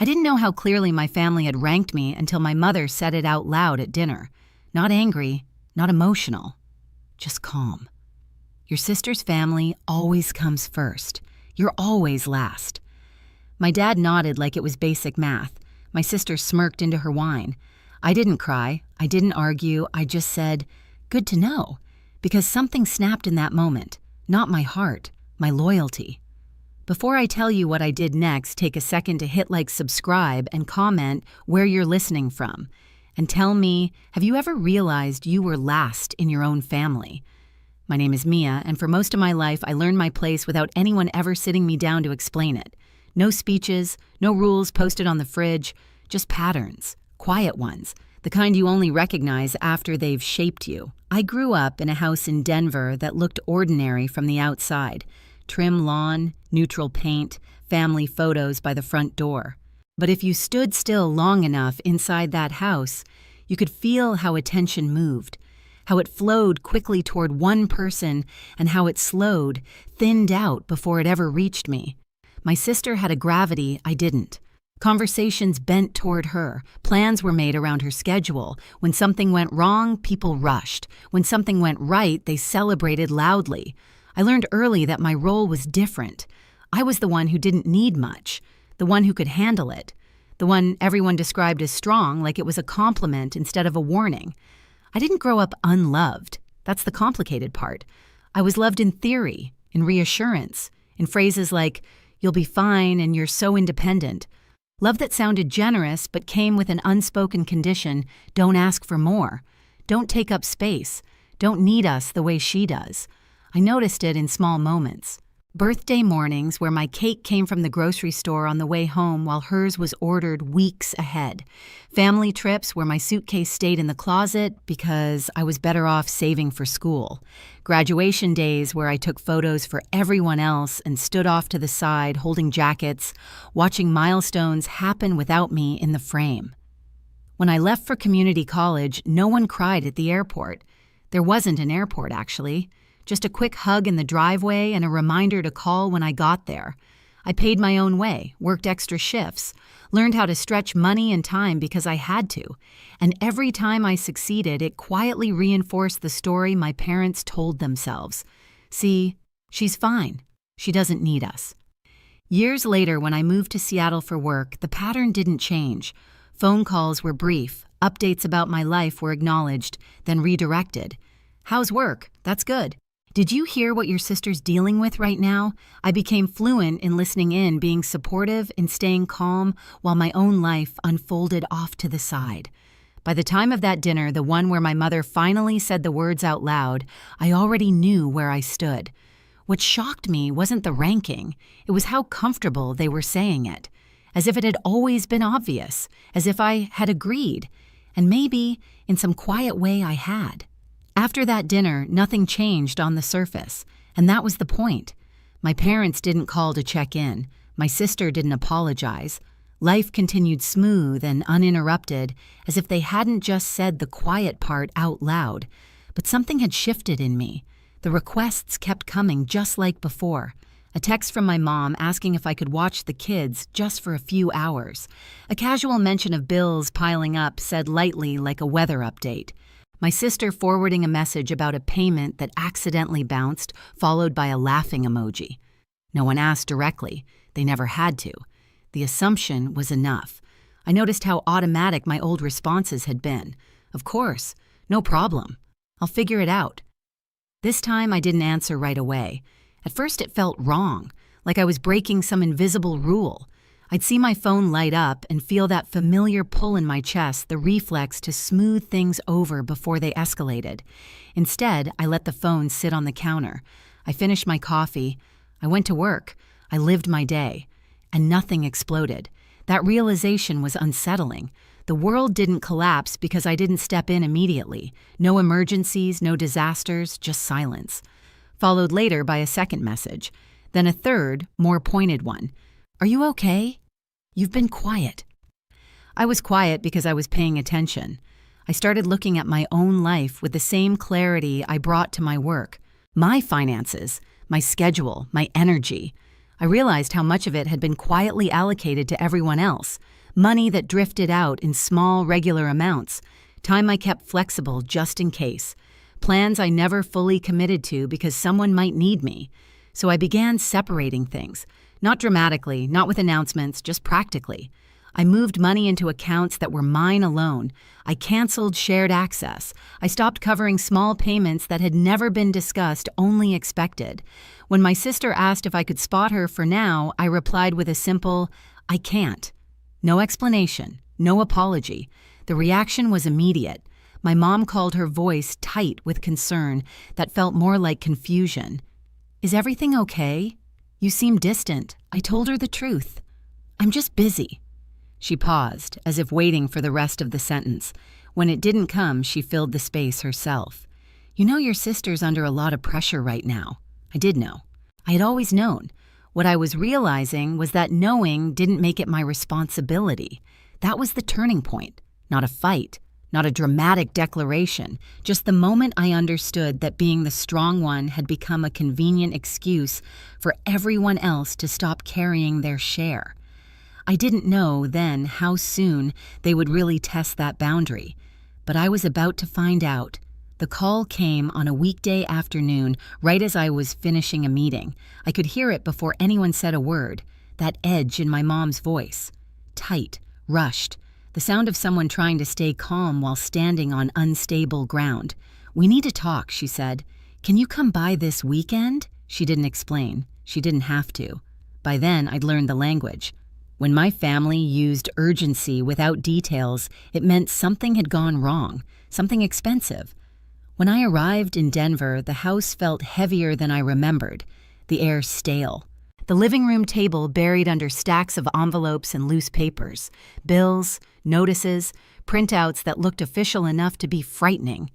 I didn't know how clearly my family had ranked me until my mother said it out loud at dinner. Not angry, not emotional, just calm. Your sister's family always comes first. You're always last. My dad nodded like it was basic math. My sister smirked into her wine. I didn't cry. I didn't argue. I just said, "Good to know," because something snapped in that moment. Not my heart, my loyalty. Before I tell you what I did next, take a second to hit like, subscribe, and comment where you're listening from. And tell me, have you ever realized you were last in your own family? My name is Mia, and for most of my life, I learned my place without anyone ever sitting me down to explain it. No speeches, no rules posted on the fridge, just patterns, quiet ones, the kind you only recognize after they've shaped you. I grew up in a house in Denver that looked ordinary from the outside. Trim lawn, neutral paint, family photos by the front door. But if you stood still long enough inside that house, you could feel how attention moved, how it flowed quickly toward one person and how it slowed, thinned out before it ever reached me. My sister had a gravity I didn't. Conversations bent toward her. Plans were made around her schedule. When something went wrong, people rushed. When something went right, they celebrated loudly. I learned early that my role was different. I was the one who didn't need much, the one who could handle it, the one everyone described as strong, like it was a compliment instead of a warning. I didn't grow up unloved. That's the complicated part. I was loved in theory, in reassurance, in phrases like, "You'll be fine and you're so independent." Love that sounded generous but came with an unspoken condition: don't ask for more. Don't take up space. Don't need us the way she does. I noticed it in small moments. Birthday mornings where my cake came from the grocery store on the way home while hers was ordered weeks ahead. Family trips where my suitcase stayed in the closet because I was better off saving for school. Graduation days where I took photos for everyone else and stood off to the side holding jackets, watching milestones happen without me in the frame. When I left for community college, no one cried at the airport. There wasn't an airport, actually. Just a quick hug in the driveway and a reminder to call when I got there. I paid my own way, worked extra shifts, learned how to stretch money and time because I had to. And every time I succeeded, it quietly reinforced the story my parents told themselves. See, she's fine. She doesn't need us. Years later, when I moved to Seattle for work, the pattern didn't change. Phone calls were brief. Updates about my life were acknowledged, then redirected. "How's work? That's good. Did you hear what your sister's dealing with right now?" I became fluent in listening in, being supportive and staying calm while my own life unfolded off to the side. By the time of that dinner, the one where my mother finally said the words out loud, I already knew where I stood. What shocked me wasn't the ranking, it was how comfortable they were saying it, as if it had always been obvious, as if I had agreed, and maybe, in some quiet way, I had. After that dinner, nothing changed on the surface, and that was the point. My parents didn't call to check in. My sister didn't apologize. Life continued smooth and uninterrupted, as if they hadn't just said the quiet part out loud. But something had shifted in me. The requests kept coming just like before. A text from my mom asking if I could watch the kids just for a few hours. A casual mention of bills piling up said lightly like a weather update. My sister forwarding a message about a payment that accidentally bounced, followed by a laughing emoji. No one asked directly. They never had to. The assumption was enough. I noticed how automatic my old responses had been. Of course. No problem. I'll figure it out. This time I didn't answer right away. At first it felt wrong, like I was breaking some invisible rule. I'd see my phone light up and feel that familiar pull in my chest, the reflex to smooth things over before they escalated. Instead, I let the phone sit on the counter. I finished my coffee. I went to work. I lived my day. And nothing exploded. That realization was unsettling. The world didn't collapse because I didn't step in immediately. No emergencies, no disasters, just silence. Followed later by a second message. Then a third, more pointed one. "Are you okay? You've been quiet." I was quiet because I was paying attention. I started looking at my own life with the same clarity I brought to my work. My finances, my schedule, my energy. I realized how much of it had been quietly allocated to everyone else, money that drifted out in small, regular amounts, time I kept flexible just in case, plans I never fully committed to because someone might need me. So I began separating things, not dramatically, not with announcements, just practically. I moved money into accounts that were mine alone. I canceled shared access. I stopped covering small payments that had never been discussed, only expected. When my sister asked if I could spot her for now, I replied with a simple, "I can't." No explanation, no apology. The reaction was immediate. My mom called her voice tight with concern that felt more like confusion. "Is everything okay? You seem distant." I told her the truth. "I'm just busy." She paused, as if waiting for the rest of the sentence. When it didn't come, she filled the space herself. "You know your sister's under a lot of pressure right now." I did know. I had always known. What I was realizing was that knowing didn't make it my responsibility. That was the turning point. Not a fight, not a dramatic declaration, just the moment I understood that being the strong one had become a convenient excuse for everyone else to stop carrying their share. I didn't know then how soon they would really test that boundary, but I was about to find out. The call came on a weekday afternoon, right as I was finishing a meeting. I could hear it before anyone said a word, that edge in my mom's voice. Tight, rushed, the sound of someone trying to stay calm while standing on unstable ground. "We need to talk," she said. "Can you come by this weekend?" She didn't explain. She didn't have to. By then, I'd learned the language. When my family used urgency without details, it meant something had gone wrong, something expensive. When I arrived in Denver, the house felt heavier than I remembered, the air stale. The living room table buried under stacks of envelopes and loose papers, bills, notices, printouts that looked official enough to be frightening.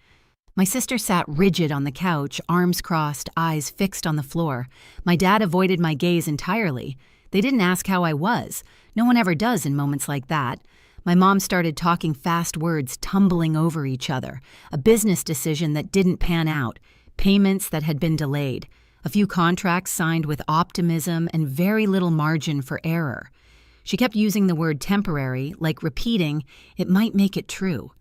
My sister sat rigid on the couch, arms crossed, eyes fixed on the floor. My dad avoided my gaze entirely. They didn't ask how I was. No one ever does in moments like that. My mom started talking fast words tumbling over each other, a business decision that didn't pan out, payments that had been delayed, a few contracts signed with optimism and very little margin for error. She kept using the word temporary, like repeating, "It might make it true."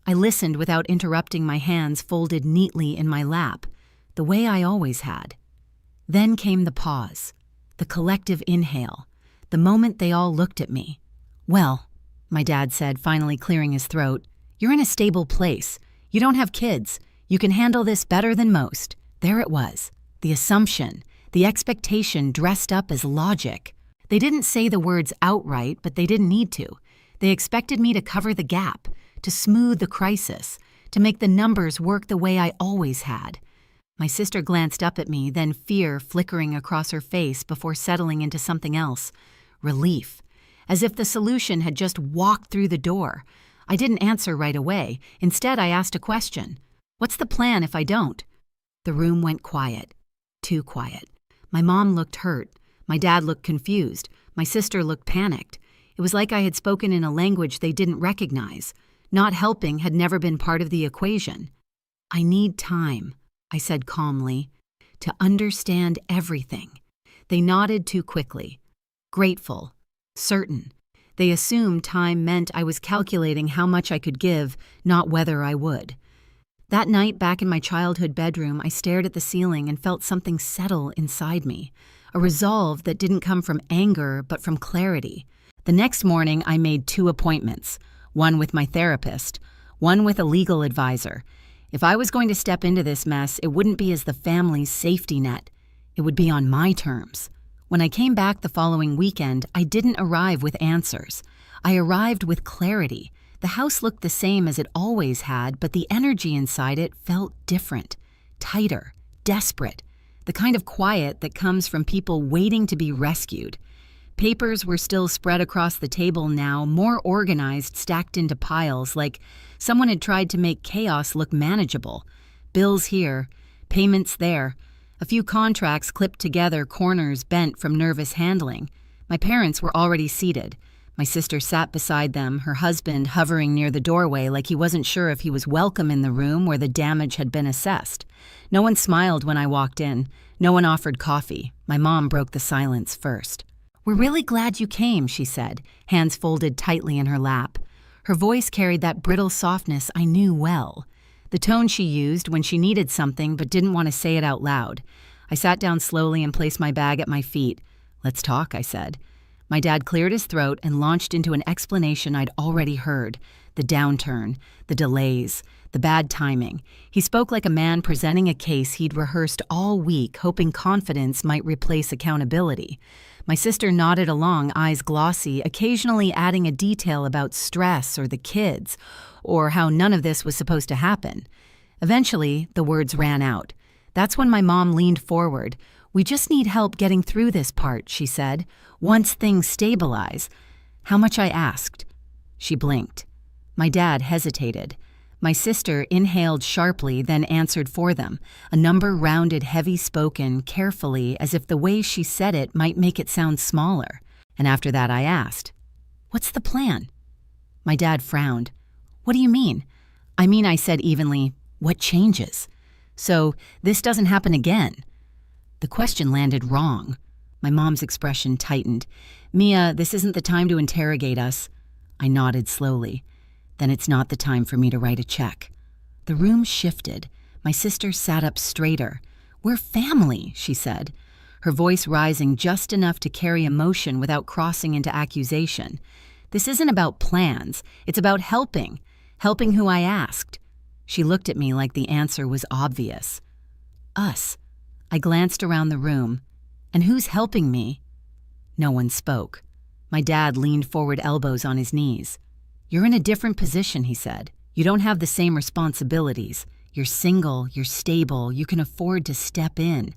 I listened without interrupting, my hands folded neatly in my lap, the way I always had. Then came the pause, the collective inhale, the moment they all looked at me. "Well," my dad said, finally clearing his throat, "you're in a stable place. You don't have kids. You can handle this better than most." There it was, the assumption, the expectation dressed up as logic. They didn't say the words outright, but they didn't need to. They expected me to cover the gap, to smooth the crisis, to make the numbers work the way I always had. My sister glanced up at me, then fear flickering across her face before settling into something else. Relief. As if the solution had just walked through the door. I didn't answer right away. Instead, I asked a question. "What's the plan if I don't?" The room went quiet. Too quiet. My mom looked hurt. My dad looked confused. My sister looked panicked. It was like I had spoken in a language they didn't recognize. Not helping had never been part of the equation. "I need time," I said calmly, "to understand everything." They nodded too quickly. Grateful. Certain. They assumed time meant I was calculating how much I could give, not whether I would. That night back in my childhood bedroom, I stared at the ceiling and felt something settle inside me, a resolve that didn't come from anger but from clarity. The next morning, I made 2 appointments, one with my therapist, one with a legal advisor. If I was going to step into this mess, it wouldn't be as the family's safety net. It would be on my terms. When I came back the following weekend, I didn't arrive with answers. I arrived with clarity. The house looked the same as it always had, but the energy inside it felt different, tighter, desperate, the kind of quiet that comes from people waiting to be rescued. Papers were still spread across the table now, more organized, stacked into piles, like someone had tried to make chaos look manageable. Bills here, payments there, a few contracts clipped together, corners bent from nervous handling. My parents were already seated. My sister sat beside them, her husband hovering near the doorway like he wasn't sure if he was welcome in the room where the damage had been assessed. No one smiled when I walked in. No one offered coffee. My mom broke the silence first. "We're really glad you came," she said, hands folded tightly in her lap. Her voice carried that brittle softness I knew well. The tone she used when she needed something but didn't want to say it out loud. I sat down slowly and placed my bag at my feet. "Let's talk," I said. My dad cleared his throat and launched into an explanation I'd already heard. The downturn, the delays, the bad timing. He spoke like a man presenting a case he'd rehearsed all week, hoping confidence might replace accountability. My sister nodded along, eyes glossy, occasionally adding a detail about stress or the kids, or how none of this was supposed to happen. Eventually, the words ran out. That's when my mom leaned forward. "We just need help getting through this part," she said. "Once things stabilize." "How much?" I asked. She blinked. My dad hesitated. My sister inhaled sharply, then answered for them, a number rounded, heavy-spoken, carefully, as if the way she said it might make it sound smaller. And after that I asked, "What's the plan?" My dad frowned. "What do you mean?" I said evenly, "What changes? So this doesn't happen again." The question landed wrong. My mom's expression tightened. "Mia, this isn't the time to interrogate us." I nodded slowly. "Then it's not the time for me to write a check." The room shifted. My sister sat up straighter. "We're family," she said, her voice rising just enough to carry emotion without crossing into accusation. "This isn't about plans. It's about helping who I asked." She looked at me like the answer was obvious. "Us." I glanced around the room. "And who's helping me?" No one spoke. My dad leaned forward, elbows on his knees. "You're in a different position," he said. "You don't have the same responsibilities. You're single, you're stable, you can afford to step in."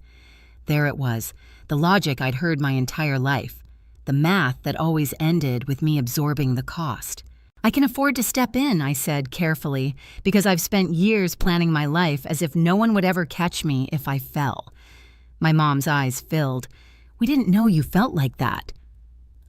There it was, the logic I'd heard my entire life. The math that always ended with me absorbing the cost. "I can afford to step in," I said carefully, because I've spent years planning my life as if no one would ever catch me if I fell. My mom's eyes filled. "We didn't know you felt like that."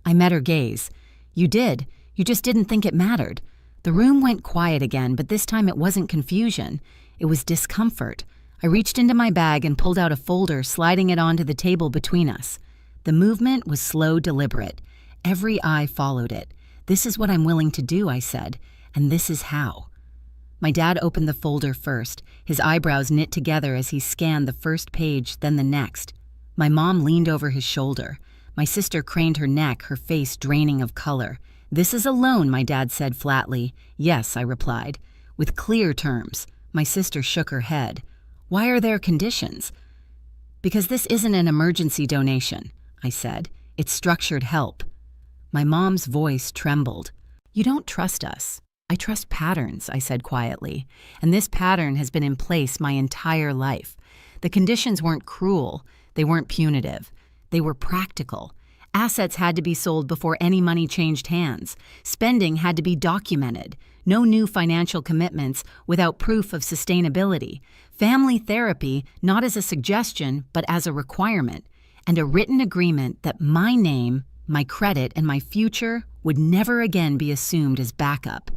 I met her gaze. "You did. You just didn't think it mattered." The room went quiet again, but this time it wasn't confusion. It was discomfort. I reached into my bag and pulled out a folder, sliding it onto the table between us. The movement was slow, deliberate. Every eye followed it. "This is what I'm willing to do," I said, "and this is how." My dad opened the folder first, his eyebrows knit together as he scanned the first page, then the next. My mom leaned over his shoulder. My sister craned her neck, her face draining of color. "This is a loan," my dad said flatly. "Yes," I replied, with clear terms. My sister shook her head. "Why are there conditions?" "Because this isn't an emergency donation," I said. "It's structured help." My mom's voice trembled. "You don't trust us." "I trust patterns," I said quietly, "and this pattern has been in place my entire life. The conditions weren't cruel, they weren't punitive, they were practical. Assets had to be sold before any money changed hands. Spending had to be documented. No new financial commitments without proof of sustainability. Family therapy, not as a suggestion, but as a requirement. And a written agreement that my name, my credit, and my future would never again be assumed as backup.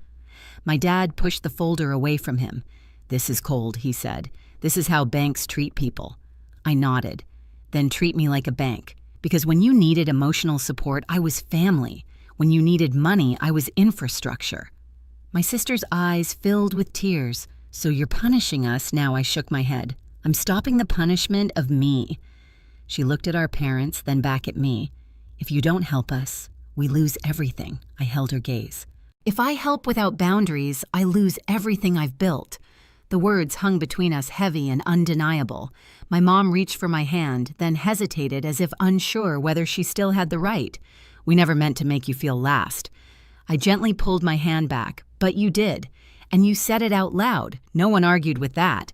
My dad pushed the folder away from him. "This is cold," he said. "This is how banks treat people." I nodded. "Then treat me like a bank. Because when you needed emotional support, I was family. When you needed money, I was infrastructure." My sister's eyes filled with tears. "So you're punishing us now?" I shook my head. "I'm stopping the punishment of me." She looked at our parents, then back at me. "If you don't help us, we lose everything." I held her gaze. "If I help without boundaries, I lose everything I've built." The words hung between us heavy and undeniable. My mom reached for my hand, then hesitated as if unsure whether she still had the right. "We never meant to make you feel last." I gently pulled my hand back. "But you did. And you said it out loud. No one argued with that."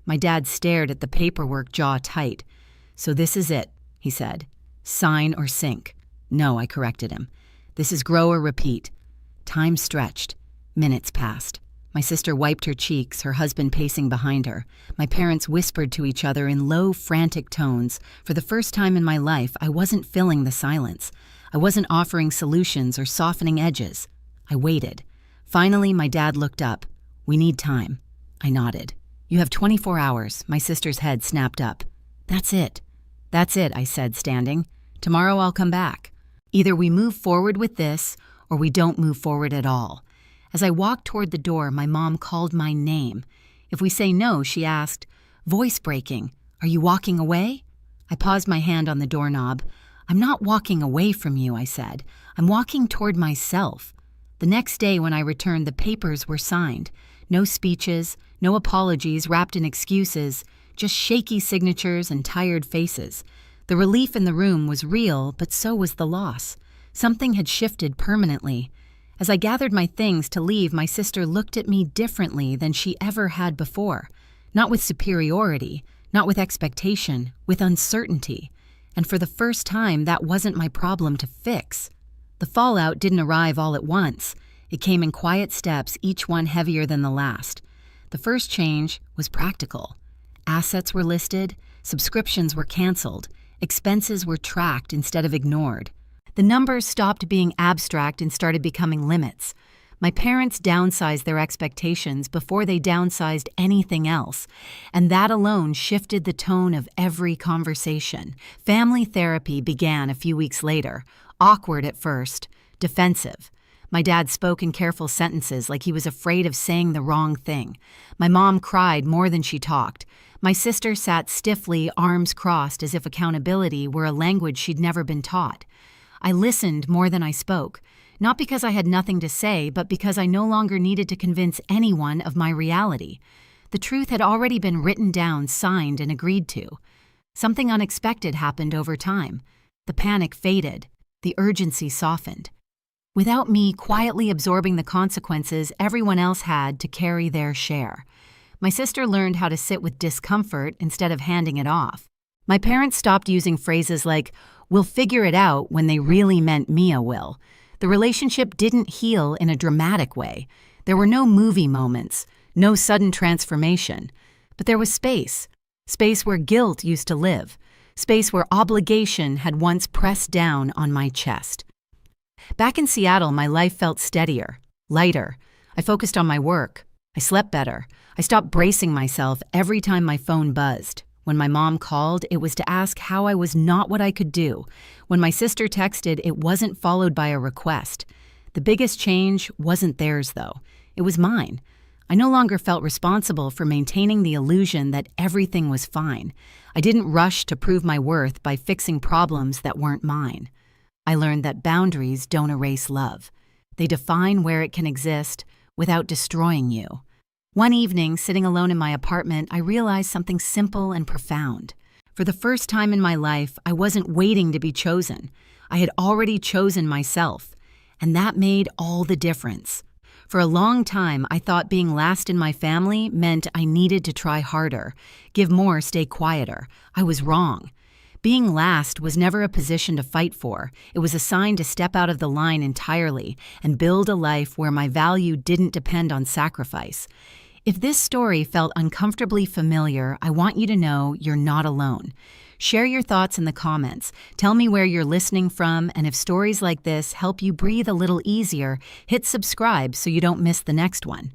My dad stared at the paperwork, jaw tight. "So this is it," he said. "Sign or sink." "No," I corrected him. "This is grow or repeat." Time stretched. Minutes passed. My sister wiped her cheeks, her husband pacing behind her. My parents whispered to each other in low, frantic tones. For the first time in my life, I wasn't filling the silence. I wasn't offering solutions or softening edges. I waited. Finally, my dad looked up. "We need time." I nodded. "You have 24 hours, my sister's head snapped up. "That's it." "That's it," I said, standing. "Tomorrow I'll come back. Either we move forward with this, or we don't move forward at all." As I walked toward the door, my mom called my name. If we say no, she asked, voice breaking, "Are you walking away?" I paused my hand on the doorknob. "I'm not walking away from you," I said. "I'm walking toward myself." The next day when I returned, the papers were signed. No speeches, no apologies wrapped in excuses, just shaky signatures and tired faces. The relief in the room was real, but so was the loss. Something had shifted permanently. As I gathered my things to leave, my sister looked at me differently than she ever had before. Not with superiority, not with expectation, with uncertainty. And for the first time, that wasn't my problem to fix. The fallout didn't arrive all at once. It came in quiet steps, each one heavier than the last. The first change was practical. Assets were listed, subscriptions were canceled, expenses were tracked instead of ignored. The numbers stopped being abstract and started becoming limits. My parents downsized their expectations before they downsized anything else, and that alone shifted the tone of every conversation. Family therapy began a few weeks later, awkward at first, defensive. My dad spoke in careful sentences like he was afraid of saying the wrong thing. My mom cried more than she talked. My sister sat stiffly, arms crossed, as if accountability were a language she'd never been taught. I listened more than I spoke, not because I had nothing to say, but because I no longer needed to convince anyone of my reality. The truth had already been written down, signed, and agreed to. Something unexpected happened over time. The panic faded. The urgency softened. Without me quietly absorbing the consequences, everyone else had to carry their share. My sister learned how to sit with discomfort instead of handing it off. My parents stopped using phrases like, "We'll figure it out," when they really meant Mia will. The relationship didn't heal in a dramatic way. There were no movie moments, no sudden transformation. But there was space. Space where guilt used to live. Space where obligation had once pressed down on my chest. Back in Seattle, my life felt steadier, lighter. I focused on my work. I slept better. I stopped bracing myself every time my phone buzzed. When my mom called, it was to ask how I was not what I could do. When my sister texted, it wasn't followed by a request. The biggest change wasn't theirs, though. It was mine. I no longer felt responsible for maintaining the illusion that everything was fine. I didn't rush to prove my worth by fixing problems that weren't mine. I learned that boundaries don't erase love. They define where it can exist without destroying you. One evening, sitting alone in my apartment, I realized something simple and profound. For the first time in my life, I wasn't waiting to be chosen. I had already chosen myself, and that made all the difference. For a long time, I thought being last in my family meant I needed to try harder, give more, stay quieter. I was wrong. Being last was never a position to fight for. It was a sign to step out of the line entirely and build a life where my value didn't depend on sacrifice. If this story felt uncomfortably familiar, I want you to know you're not alone. Share your thoughts in the comments. Tell me where you're listening from, and if stories like this help you breathe a little easier, hit subscribe so you don't miss the next one.